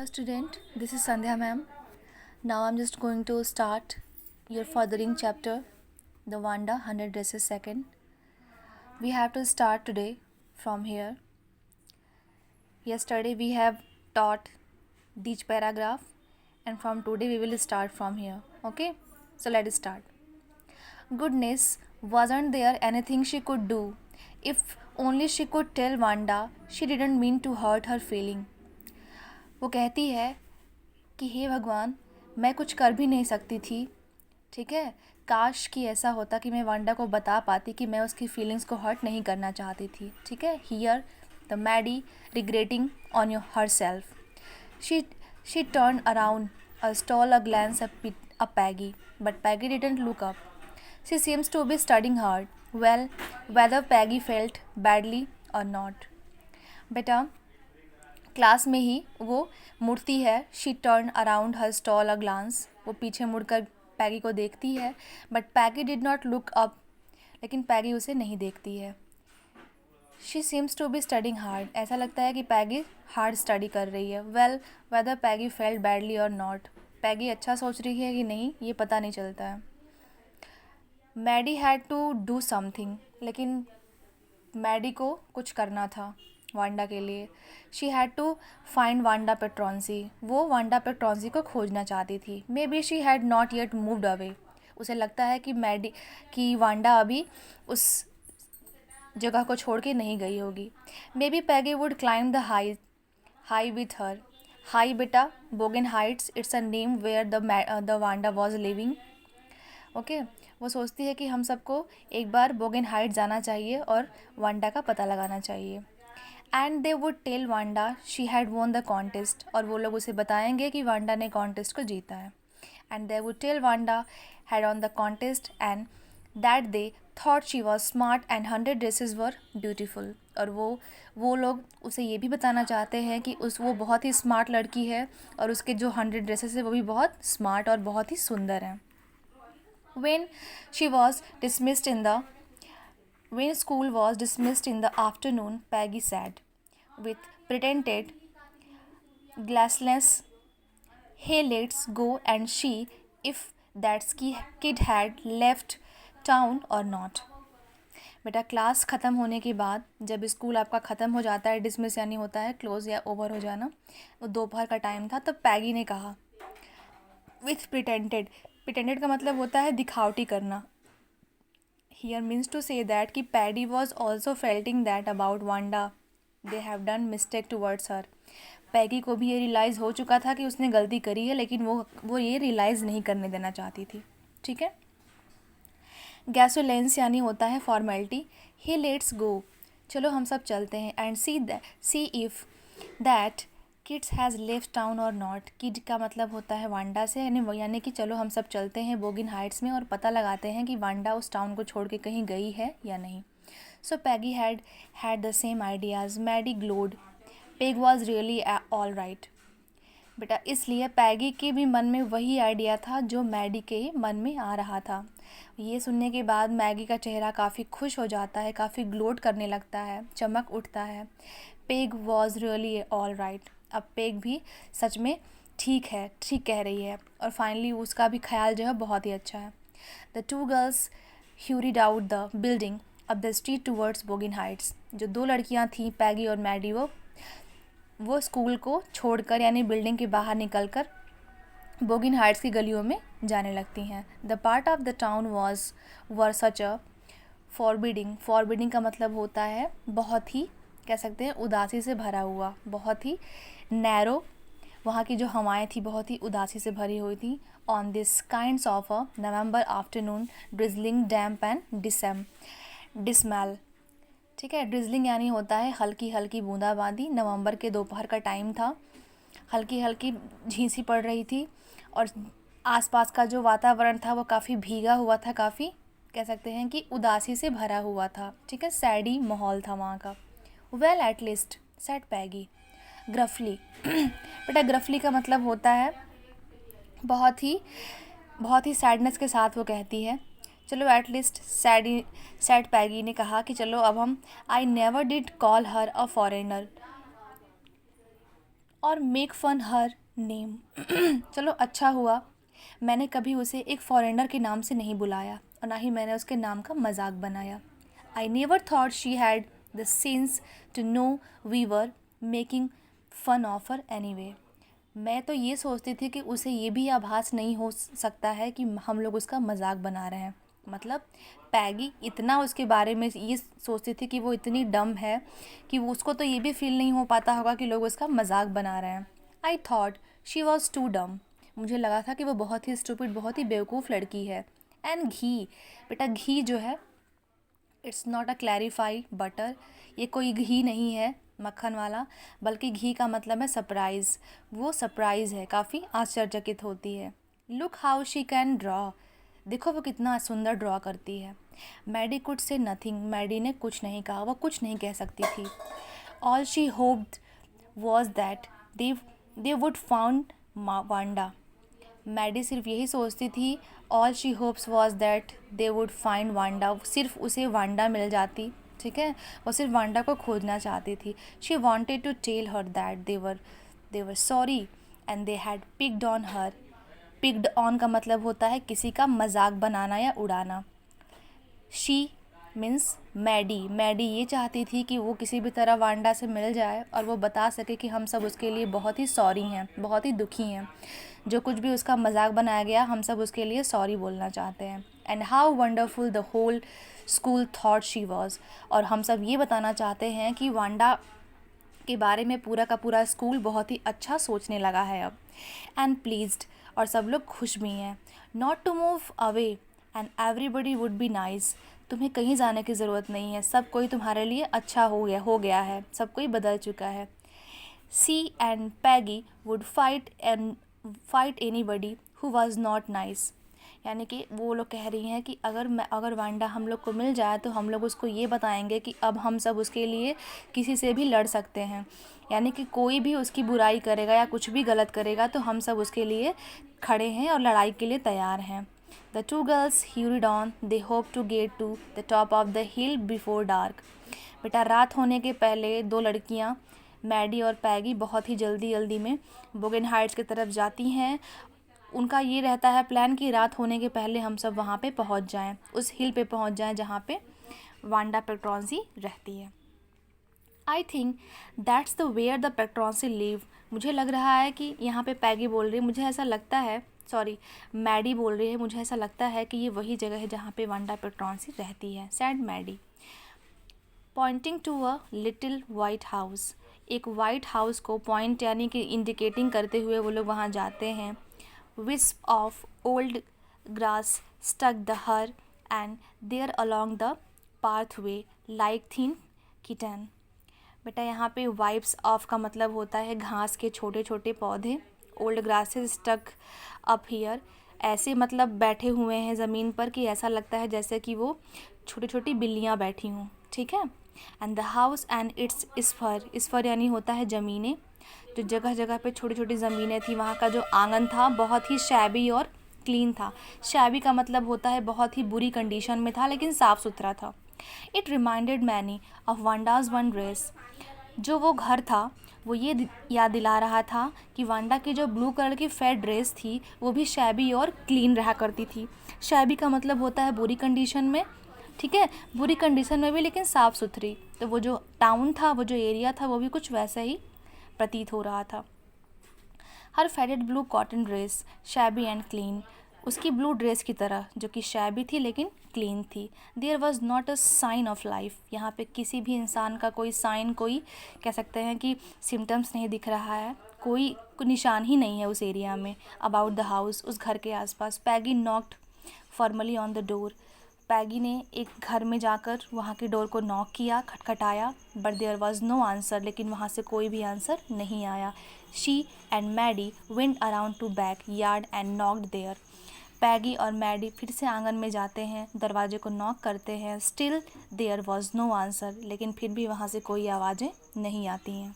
Hello student, this is Sandhya ma'am. Now I'm just going to start your furthering chapter, the Wanda 100 Dresses Second. We have to start today from here. Yesterday we have taught each paragraph and from today we will start from here. Okay? So let's start. Goodness, wasn't there anything she could do? If only she could tell Wanda she didn't mean to hurt her feeling. वो कहती है कि हे भगवान, मैं कुछ कर भी नहीं सकती थी, ठीक है। काश कि ऐसा होता कि मैं वांडा को बता पाती कि मैं उसकी फीलिंग्स को हर्ट नहीं करना चाहती थी, ठीक है। Here the Maddie regretting on your her self she turn around a stole a glance at Peggy, but Peggy didn't look up. She seems to be studying hard. Well, whether Peggy felt badly or not. बेटा, class में ही वो मुड़ती है. She turn around her stole a glance. वो पीछे मुड़कर Peggy को देखती है. But Peggy did not look up. लेकिन पैगी उसे नहीं देखती है. She seems to be studying hard. ऐसा लगता है कि पैगी हार्ड स्टडी कर रही है. वेल, वेदर पैगी फेल्ट बैडली और नॉट. पैगी अच्छा सोच रही है कि नहीं, ये पता नहीं चलता है. Maddie had to do something. लेकिन मैडी को कुछ करना था वांडा के लिए. She had to find Wanda Petronski. वो वांडा पेट्रॉन्सी को खोजना चाहती थी. Maybe she had not yet moved away. उसे लगता है कि वांडा अभी उस जगह को छोड़ के नहीं गई होगी. Maybe Peggy would climb the high with her. हाई बेटा, Boggins Heights, it's a name where the Wanda was living. Okay, वो सोचती है कि हम सबको एक बार बोगन हाइट जाना चाहिए और वांडा का पता लगाना चाहिए. And they would tell Wanda she had won the contest. और वो लोग उसे बताएंगे कि वांडा ने कॉन्टेस्ट को जीता है. And they would tell Wanda had on the contest and that they thought she was smart and 100 dresses were beautiful. और वो लोग उसे ये भी बताना चाहते हैं कि वो बहुत ही स्मार्ट लड़की है और उसके जो 100 ड्रेसेस है वो भी बहुत स्मार्ट और बहुत ही सुंदर हैं. When she was dismissed when school was dismissed in the afternoon, Peggy said, with pretended glassless, "Hey, let's go and see if that kid had left town or not." बेटा, class ख़त्म होने के बाद जब स्कूल आपका ख़त्म हो जाता है, डिसमिस यानी होता है क्लोज या ओवर हो जाना, वो दोपहर का टाइम था, तब पैगी ने कहा विथ प्रिटेंडेड का मतलब होता है दिखावटी करना. Here means to say that कि Maddie was also feeling that about Wanda they have done mistake towards her. Peggy को भी ये रियलाइज़ हो चुका था कि उसने गलती करी है, लेकिन वो ये रियलाइज़ नहीं करने देना चाहती थी, ठीक है. गैसोलेंस यानी होता है फॉर्मेलिटी. ही लेट्स गो, चलो हम सब चलते हैं. And C if that kids has left town और नॉट. किड का मतलब होता है वांडा से, यानी कि चलो हम सब चलते हैं बोगिन हाइट्स में और पता लगाते हैं कि वांडा उस टाउन को छोड़ के कहीं गई है या नहीं. So Peggy had the same ideas. Maddie glowed. Peg was really all right. बेटा, इसलिए पैगी के भी मन में वही आइडिया था जो मैडी के मन में आ रहा था. ये सुनने के बाद मैगी का चेहरा काफ़ी खुश हो जाता है, काफ़ी ग्लोट करने लगता है, चमक उठता है. Peg was really all right. अब पेग भी सच में ठीक कह रही है और फाइनली उसका भी ख्याल जो है बहुत ही अच्छा है. The two girls hurried out the building up the street towards Boggins Heights. जो दो लड़कियां थीं, पैगी और मैडी, वो स्कूल को छोड़कर यानी बिल्डिंग के बाहर निकलकर बोगिन हाइट्स की गलियों में जाने लगती हैं. The part of the town were such a forbidding का मतलब होता है बहुत ही, कह सकते हैं, उदासी से भरा हुआ, बहुत ही नैरो. वहाँ की जो हवाएं थी बहुत ही उदासी से भरी हुई थी. On this kinds of a November afternoon drizzling damp and dismal. ठीक है, ड्रिजलिंग यानी होता है हल्की हल्की बूंदाबांदी. नवंबर के दोपहर का टाइम था, हल्की हल्की झींसी पड़ रही थी और आसपास का जो वातावरण था वो काफ़ी भीगा हुआ था, काफ़ी कह सकते हैं कि उदासी से भरा हुआ था, ठीक है, सैडी माहौल था वहाँ का. वेल एट लीस्ट सेड पैगी ग्रफली. बेटा, ग्रफली का मतलब होता है बहुत ही सैडनेस के साथ वो कहती है. चलो, एटलीस्ट सैड पैगी ने कहा कि चलो अब हम I never did call her a foreigner. और मेक फन हर नेम। चलो अच्छा हुआ मैंने कभी उसे एक फॉरेनर के नाम से नहीं बुलाया और ना ही मैंने उसके नाम का मजाक बनाया। I never thought she had the sense to know we were making fun of her anyway. मैं तो ये सोचती थी कि उसे ये भी आभास नहीं हो सकता है कि हम लोग उसका मजाक बना रहे हैं। मतलब पैगी इतना उसके बारे में ये सोचती थी कि वो इतनी डम है कि उसको तो ये भी फील नहीं हो पाता होगा कि लोग उसका मजाक बना रहे हैं। I thought she was too dumb. मुझे लगा था कि वो बहुत ही स्टूपिड, बहुत ही बेवकूफ़ लड़की है। एंड घी, बेटा घी जो है, it's not a clarify butter. ये कोई घी नहीं है मक्खन वाला, बल्कि घी का मतलब है सरप्राइज़। वो सरप्राइज़ है, काफ़ी आश्चर्यचकित होती है। Look how she can draw. देखो वो कितना सुंदर ड्रॉ करती है। Maddie could say nothing. Maddie ने कुछ नहीं कहा, वह कुछ नहीं कह सकती थी। All she hoped was that they would found Wanda. Maddie सिर्फ यही सोचती थी, all she hopes was that they would find Wanda, सिर्फ उसे वांडा मिल जाती। ठीक है, वो सिर्फ वांडा को खोजना चाहती थी। She wanted to tell her that they were sorry and they had picked on her. Picked on का मतलब होता है किसी का मजाक बनाना या उड़ाना। शी मीन्स मैडी ये चाहती थी कि वो किसी भी तरह वांडा से मिल जाए और वो बता सके कि हम सब उसके लिए बहुत ही सॉरी हैं, बहुत ही दुखी हैं। जो कुछ भी उसका मजाक बनाया गया, हम सब उसके लिए सॉरी बोलना चाहते हैं। And how wonderful the whole school thought she was. और हम सब ये बताना चाहते हैं कि वांडा के बारे में पूरा का पूरा स्कूल बहुत ही अच्छा सोचने लगा है अब। एंड प्लीज्ड, और सब लोग खुश भी हैं। Not to move away and everybody would be nice. तुम्हें कहीं जाने की ज़रूरत नहीं है, सब कोई तुम्हारे लिए अच्छा हो गया है, सब कोई बदल चुका है। She and Peggy would fight anybody who was not nice. यानी कि वो लोग कह रही हैं कि अगर वांडा हम लोग को मिल जाए तो हम लोग उसको ये बताएंगे कि अब हम सब उसके लिए किसी से भी लड़ सकते हैं। यानी कि कोई भी उसकी बुराई करेगा या कुछ भी गलत करेगा तो हम सब उसके लिए खड़े हैं और लड़ाई के लिए तैयार हैं। The two girls hurried on. They hoped to get to the top of the hill before dark. बेटा रात होने के पहले दो लड़कियां मैडी और पैगी बहुत ही जल्दी जल्दी में बोगन हाइट्स की तरफ जाती हैं। उनका ये रहता है प्लान कि रात होने के पहले हम सब वहाँ पे पहुँच जाएं, उस हिल पे पहुँच जाएं जहाँ पे वांडा पेट्रोंसी रहती है। I think that's the where the Petronski live. मुझे लग रहा है कि यहाँ पे पैगी बोल रही है, मुझे ऐसा लगता है, सॉरी मैडी बोल रही है, मुझे ऐसा लगता है कि ये वही जगह है जहाँ पे वांडा पेट्रोंसी रहती है, said Maddie. Pointing to a little white house. एक वाइट हाउस को पॉइंट यानी कि इंडिकेटिंग करते हुए वो लोग वहाँ जाते हैं। wisp of old grass stuck the her and there along the pathway like thin kitten. बेटा यहाँ पे वाइप्स ऑफ का मतलब होता है घास के छोटे छोटे पौधे। Old grasses stuck up here, ऐसे मतलब बैठे हुए हैं ज़मीन पर कि ऐसा लगता है जैसे कि वो छोटी छोटी बिल्लियाँ बैठी हों। ठीक है। And the house and its स्फर यानी होता है ज़मीनें। जो जगह जगह पे छोटी छोटी ज़मीनें थी, वहाँ का जो आंगन था बहुत ही शैबी और क्लीन था। शैबी का मतलब होता है बहुत ही बुरी कंडीशन में था लेकिन साफ़ सुथरा था। It reminded many of Wanda's one dress. जो वो घर था वो ये याद दिला रहा था कि वांडा की जो ब्लू कलर की फेड ड्रेस थी वो भी शैबी और क्लीन रहा करती थी। शैबी का मतलब होता है बुरी कंडीशन में, ठीक है, बुरी कंडीशन में भी लेकिन साफ़ सुथरी। तो वो जो टाउन था, वो जो एरिया था, वो भी कुछ वैसा ही प्रतीत हो रहा था। Her faded blue cotton dress shabby and clean. उसकी ब्लू ड्रेस की तरह जो कि शैबी थी लेकिन क्लीन थी। There was not a sign of life. यहाँ पे किसी भी इंसान का कोई साइन, कोई कह सकते हैं कि सिम्टम्स नहीं दिख रहा है, कोई निशान ही नहीं है उस एरिया में। अबाउट द हाउस, उस घर के आसपास। Peggy knocked formally on the door. Peggy ने एक घर में जाकर वहाँ की डोर को नॉक किया, खटखटाया, but there was no answer. लेकिन वहाँ से कोई भी आंसर नहीं आया। She and Maddie went around to back yard and knocked there. Peggy और मैडी फिर से आंगन में जाते हैं, दरवाजे को नॉक करते हैं। Still there was no answer. लेकिन फिर भी वहाँ से कोई आवाज़ें नहीं आती हैं।